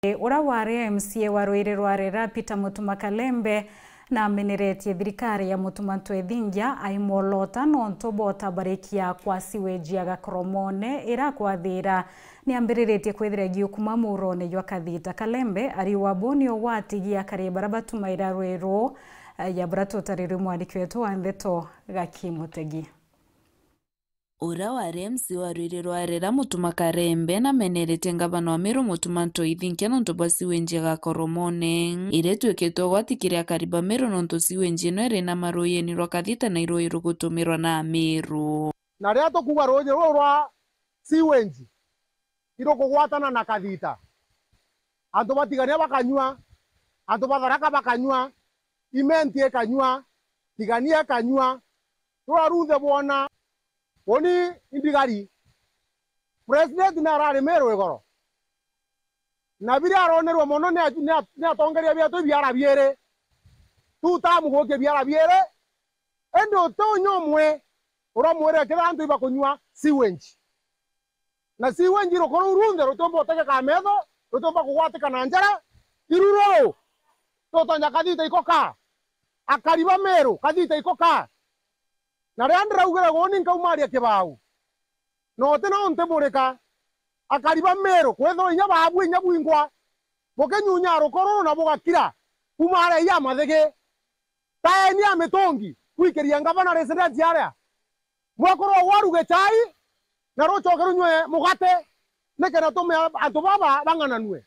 Ura ware MCA wa Rwire Rwarera Peter Mutuma Kalembe na meneretie thirikari ya Mutuma Twethingia aimolota nonto bota barikia kwa siweji agakoromone irakwathira ni ambiriretie kwithira giukuma murone jwa kathita. Kalembe ari wabonio watigia kare barabatumaira rwero ya bratotari mwandiki wetu wa Ndeto Gakimutegi. Ura wa MCA wa Rwire Rwarera Mutuma Kalembe na meneretie ngavana wa Meru Mutuma Twethingia nonto bwa siwenji agakoromone iretwikitwo gwatikiria kariba Meru nonto siwenji no iri na maroyeni rwa kathita na iroiro gutumirwa na Meru na ria tukuga roje rwa siwenji iro kugwatana na kathita andu batigania bakanywa andu batharaka bakanywa imenti ekanywa tigania kanywa rwa ruthe bona oni indigari president na arari Meru igoro na biri aronerwa mono ne atongeria biatu biara biere tutamu goke biara biere endo tonyo mwe ora mwere kirantu iba kunywa siwenji na siwenji rokoro urunde rotombo teke kametho rotomba kugwatika na njara iruro totonya kathita ikoka akariba Meru kathita ikoka na riandra ugera goni nkaumaria kibau no tena onte mureka akariba Meru kwetho inya babu inya buingwa bokenyunya rokoro na bogakira kumare ya mathege taeni ametongi kwikeria ngavana resident area mwakoro waruge chai na rochokeru nywe mugate nekera tome antu baba bangananwe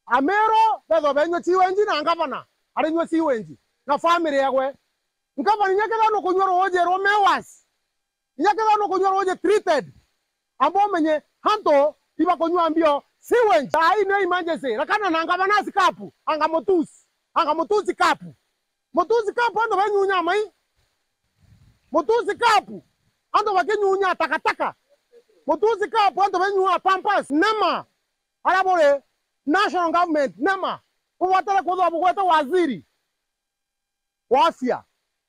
Amero betho benyo siwenji na ngavana ari nywe siwenji na family yagwe ngavana nyakela no kunyoro oje romewas nyakela no kunyoro oje treated ambo menye hanto iba kunywa mbio siwenji ai no emergency rakana na ngavana sikapu anga motusi kapu ando banyunya mai motusi kapu ando bakenyunya takataka motusi kapu ando banyunya pampas nema arabore national government nema uwatala kwa bugweta waziri wa afya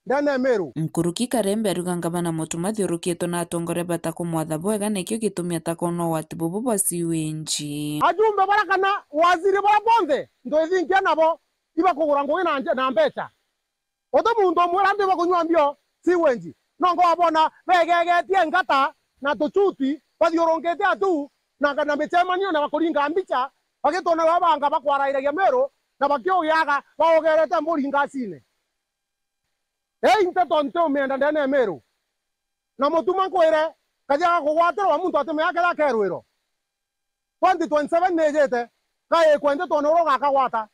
ndana Meru. Nkuruki Kalembe aruga ngavana Mutuma thiurukitwo na atongore batakumwatha bwega nikio gitumi atakono watibubu bwa siwenji ajumbe barakana waziri bara bonde Twethingia nabo iba kugura ngugi na mbeca oto muntu omwe iba kunywa mbio siwenji nongo wabona begegetie ngata na tuchuti bathiurungite atu na micemanio na bakuringa mbica bagitona babanga bakwarairagia Meru na bakiogiaga baogerete mburi ngacine inte tonte umienda ndene Meru na Mutuma nkwire kajaga kugwatirwa muntu atime yake akerwiro 2027 nejete kae kwende tonoro gakagwata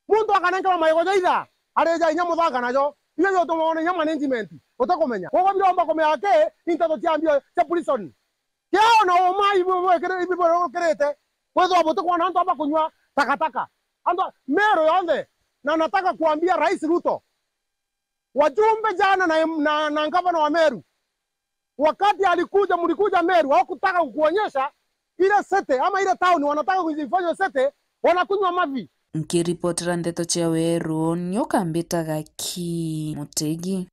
muntu akanengera maigo jaitha areja inya muthaga najo iyo yo tumone nya management utakomenya kogo biromba komenya ke inte to tiambio cha prison kio na omai ibo kerete kwezo aboto kwa nanto aba kunywa takataka ando Meru yonde na nataka kuambia Rais Ruto wajumbe jana na ngavana wa Meru wakati alikuja mlikuja Meru hawakutaka kukuonyesha ile sete ama ile town wanataka kuzifanya sete wanakunywa mavi. Nkiripotera Ndeto cia Weru nyoka mbitaga Gakimutegi.